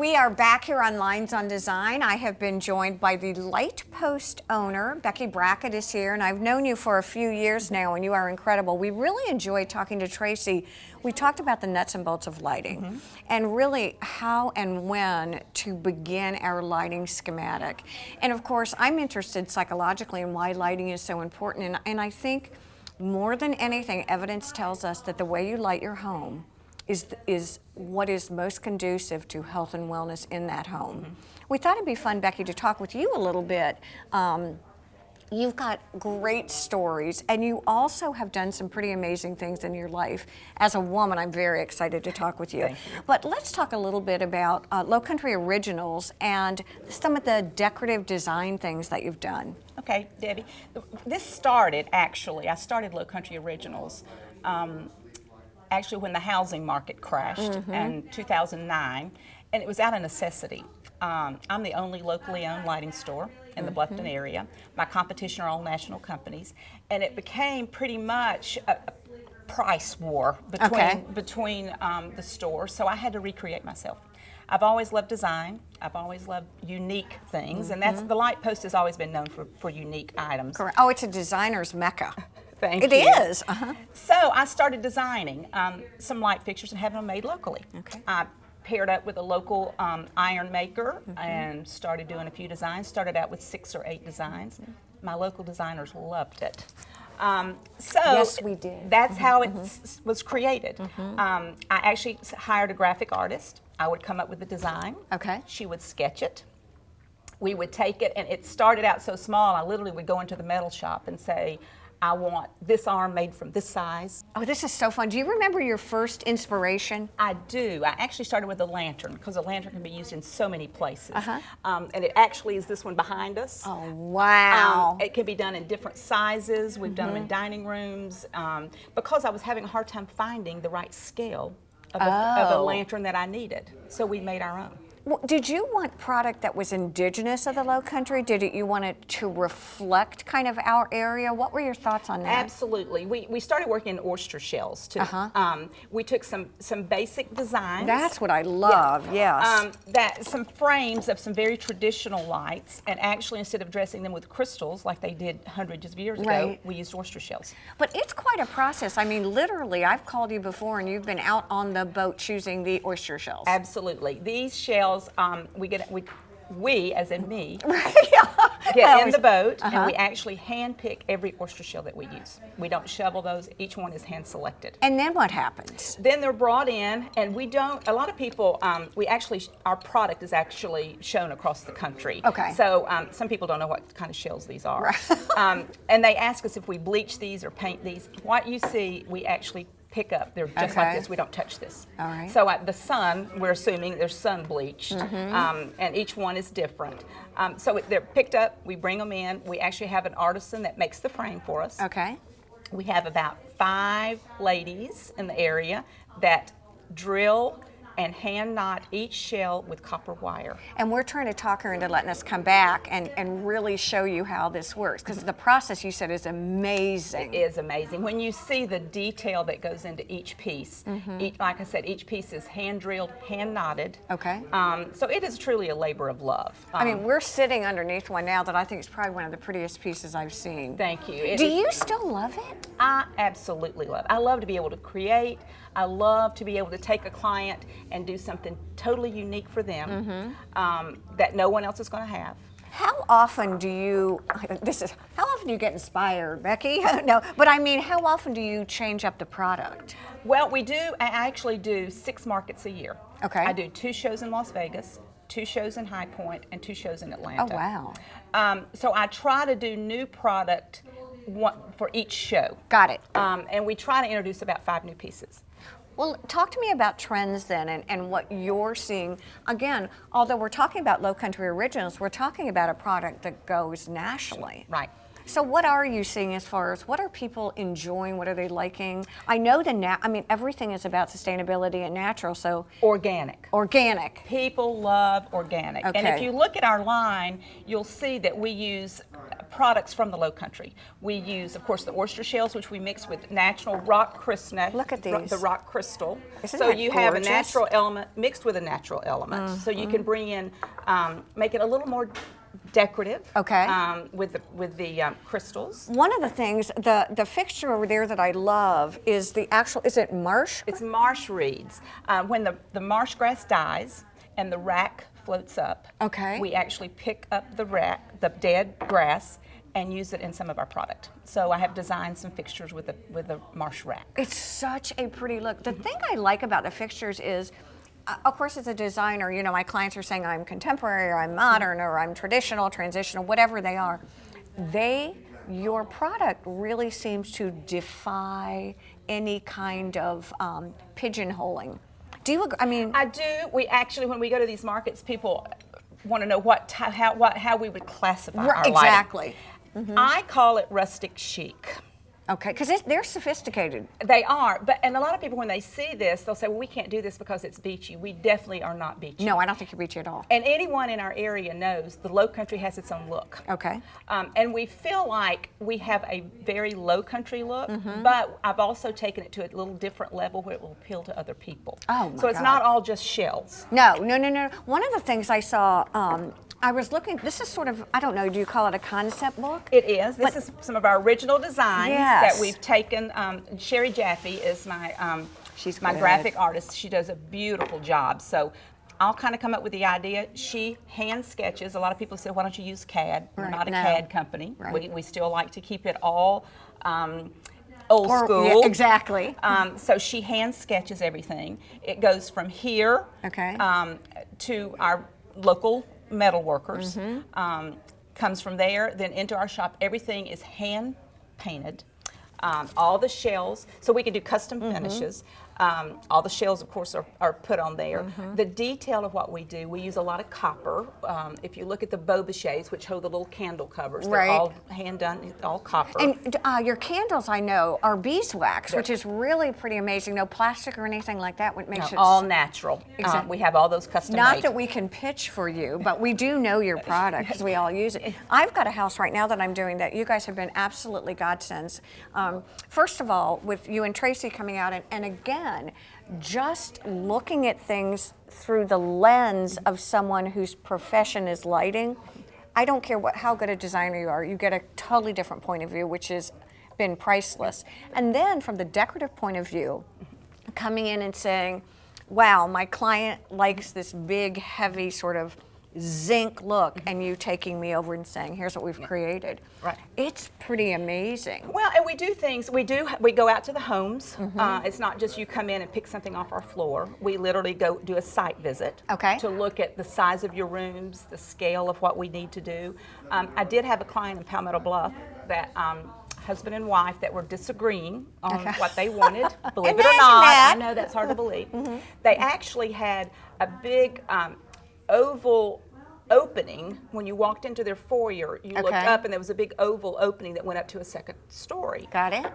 We are back here on Lines on Design. I have been joined by the Light Post owner. Becky Brackett is here, and I've known you for a few years now, and you are incredible. We really enjoyed talking to Tracy. We talked about the nuts and bolts of lighting and really how and when to begin our lighting schematic. And of course, I'm interested psychologically in why lighting is so important, and I think more than anything, evidence tells us that the way you light your home is what is most conducive to health and wellness in that home. We thought it'd be fun, Becky, to talk with you a little bit. You've got great stories, and you also have done some pretty amazing things in your life. As a woman, I'm very excited to talk with you. Thank you. But let's talk a little bit about Lowcountry Originals and some of the decorative design things that you've done. Okay, Debbie. This started, actually, I started Lowcountry Originals actually when the housing market crashed in 2009, and it was out of necessity. I'm the only locally owned lighting store in the Bluffton area. My competition are all national companies, and it became pretty much a price war between the stores, so I had to recreate myself. I've always loved design. I've always loved unique things, and that's the Light Post has always been known for unique items. Correct. Oh, it's a designer's mecca. Thank you. It is. So I started designing some light fixtures and having them made locally. Okay. I paired up with a local iron maker and started doing a few designs. Started out with 6 or 8 designs. My local designers loved it. So yes, we did. That's how it was created. I actually hired a graphic artist. I would come up with the design. Okay. She would sketch it. We would take it, and it started out so small, I literally would go into the metal shop and say, I want this arm made from this size. Oh, this is so fun. Do you remember your first inspiration? I do. I actually started with a lantern because a lantern can be used in so many places. And it actually is this one behind us. Oh, wow. It can be done in different sizes. We've done them in dining rooms because I was having a hard time finding the right scale of a lantern that I needed. So we made our own. Well, did you want product that was indigenous of the Lowcountry? Did you want it to reflect kind of our area? What were your thoughts on that? Absolutely. We started working in oyster shells too. We took some basic designs. That's what I love, yes. Some frames of some very traditional lights, and actually instead of dressing them with crystals like they did hundreds of years ago, we used oyster shells. But it's quite a process. I mean, literally, I've called you before and you've been out on the boat choosing the oyster shells. Absolutely. These shells, we, as in me, get get in the boat and we actually hand pick every oyster shell that we use. We don't shovel those. Each one is hand selected. And then what happens? Then they're brought in, and we don't, a lot of people, our product is actually shown across the country. Okay. So some people don't know what kind of shells these are. And they ask us if we bleach these or paint these. What you see, we actually pick up. They're just like this. We don't touch this. All right. So the sun, we're assuming they're sun bleached, and each one is different. So they're picked up. We bring them in. We actually have an artisan that makes the frame for us. Okay. We have about 5 ladies in the area that drill and hand knot each shell with copper wire. And we're trying to talk her into letting us come back and really show you how this works, because the process you said is amazing. It is amazing. When you see the detail that goes into each piece, like I said, each piece is hand drilled, hand knotted. Okay. So it is truly a labor of love. I mean, we're sitting underneath one now that I think is probably one of the prettiest pieces I've seen. Thank you. Do you still love it? I absolutely love it. I love to be able to create. I love to be able to take a client and do something totally unique for them that no one else is going to have. How often do you, how often do you get inspired, Becky? No, but I mean, how often do you change up the product? Well, I actually do 6 markets a year. Okay. I do 2 shows in Las Vegas, 2 shows in High Point, and 2 shows in Atlanta. Oh, wow. So I try to do new product for each show. Got it. And we try to introduce about 5 new pieces. Well, talk to me about trends then and what you're seeing. Again, although we're talking about Lowcountry Originals, we're talking about a product that goes nationally. Right. So what are you seeing as far as what are people enjoying? What are they liking? I know everything is about sustainability and natural, so. Organic. Organic. People love organic. Okay. And if you look at our line, you'll see that we use products from the Lowcountry. We use, of course, the oyster shells, which we mix with natural rock crystal. Look at these. The rock crystal. Isn't so that you have a gorgeous? natural element mixed with a natural element. So you can bring in, make it a little more decorative. Okay. With the crystals. One of the things, the fixture over there that I love is the actual, is it marsh? It's marsh reeds. When the marsh grass dies and the rack floats up, Okay. we actually pick up the dead grass, and use it in some of our product. So I have designed some fixtures with the marsh rack. It's such a pretty look. The thing I like about the fixtures is, of course, as a designer, you know, my clients are saying I'm contemporary or I'm modern or I'm traditional, transitional, whatever they are. Your product really seems to defy any kind of pigeonholing. Do you agree? I mean, I do. We actually, when we go to these markets, people want to know how we would classify our lighting. exactly. I call it rustic chic. Okay, because they're sophisticated. They are, and a lot of people, when they see this, they'll say, well, we can't do this because it's beachy. We definitely are not beachy. No, I don't think you're beachy at all. And anyone in our area knows the Lowcountry has its own look. Okay. And we feel like we have a very Lowcountry look, but I've also taken it to a little different level where it will appeal to other people. Oh, my So it's God. not all just shells. No. One of the things I saw, I was looking, this is sort of, I don't know, do you call it a concept book? It is. This is some of our original designs Yes. that we've taken. Sherry Jaffe is my She's my good. graphic artist. She does a beautiful job. So I'll kind of come up with the idea. She hand sketches. A lot of people say, why don't you use CAD? We're Right, not a no. CAD company. Right. We still like to keep it all old school. Yeah, exactly. So she hand sketches everything. It goes from here Okay. to our local metal workers. Comes from there, then into our shop. Everything is hand painted. All the shells, so we can do custom finishes. All the shells, of course, are put on there. The detail of what we do, we use a lot of copper. If you look at the Beaubachets, which hold the little candle covers, they're Right. all hand done, all copper. And your candles, I know, are beeswax, which is really pretty amazing. No plastic or anything like that, what makes it all natural. Exactly. We have all those custom Not made. that we can pitch for you, but we do know your product because we all use it. I've got a house right now that I'm doing that you guys have been absolutely godsends. First of all, with you and Tracy coming out, and again, just looking at things through the lens of someone whose profession is lighting. I don't care how good a designer you are, you get a totally different point of view, which has been priceless. And then from the decorative point of view, coming in and saying, wow, my client likes this big, heavy sort of zinc look, and you taking me over and saying, here's what we've created. Right. It's pretty amazing. Well, and we do things, we go out to the homes. It's not just you come in and pick something off our floor. We literally go do a site visit Okay. to look at the size of your rooms, the scale of what we need to do. I did have a client in Palmetto Bluff that husband and wife that were disagreeing on what they wanted. Believe it or Imagine not, that. I know that's hard to believe. They actually had a big oval opening. When you walked into their foyer, you looked Okay. up and there was a big oval opening that went up to a second story. Got it?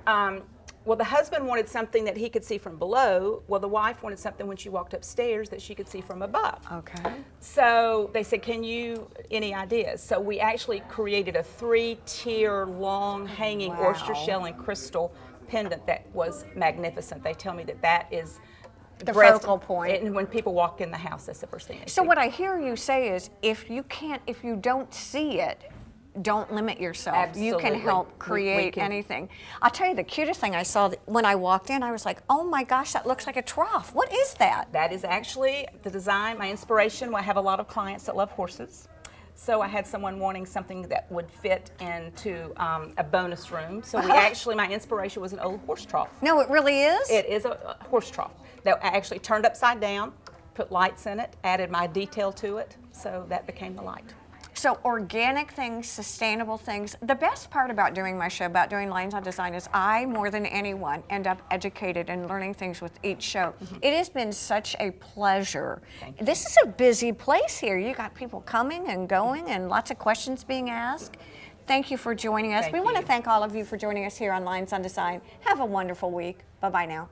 Well, the husband wanted something that he could see from below. Well, the wife wanted something when she walked upstairs that she could see from above. Okay. So they said, any ideas? So we actually created a 3-tier long hanging Wow. oyster shell and crystal pendant that was magnificent. They tell me that is The breath- focal point. And when people walk in the house, that's the first thing they So see. what I hear you say is, if you don't see it, don't limit yourself. You can Absolutely. help We create can. anything. I'll tell you the cutest thing I saw when I walked in, I was like, oh my gosh, that looks like a trough. What is that? That is actually the design, my inspiration. I have a lot of clients that love horses. So I had someone wanting something that would fit into a bonus room. So my inspiration was an old horse trough. No, it really is? It is a horse trough that I actually turned upside down, put lights in it, added my detail to it, so that became the light. So organic things, sustainable things. The best part about doing my show, about doing Lynes on Design, is I, more than anyone, end up educated and learning things with each show. It has been such a pleasure. Thank you. This is a busy place here. You got people coming and going and lots of questions being asked. Thank you for joining us. Thank We want to you. thank all of you for joining us here on Lynes on Design. Have a wonderful week. Bye-bye now.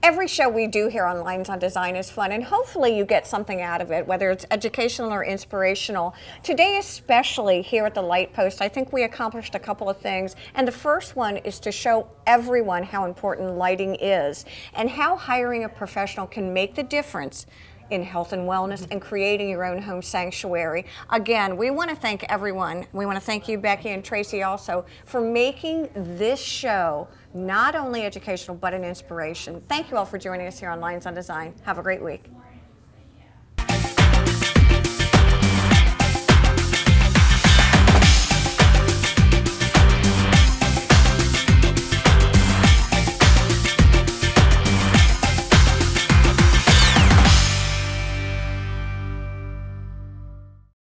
Every show we do here on Lines on Design is fun, and hopefully you get something out of it, whether it's educational or inspirational. Today, especially here at the Light Post, I think we accomplished a couple of things, and the first one is to show everyone how important lighting is and how hiring a professional can make the difference in health and wellness and creating your own home sanctuary. Again, we want to thank everyone. We want to thank you, Becky and Tracy, also for making this show not only educational but an inspiration. Thank you all for joining us here on Lines on Design. Have a great week.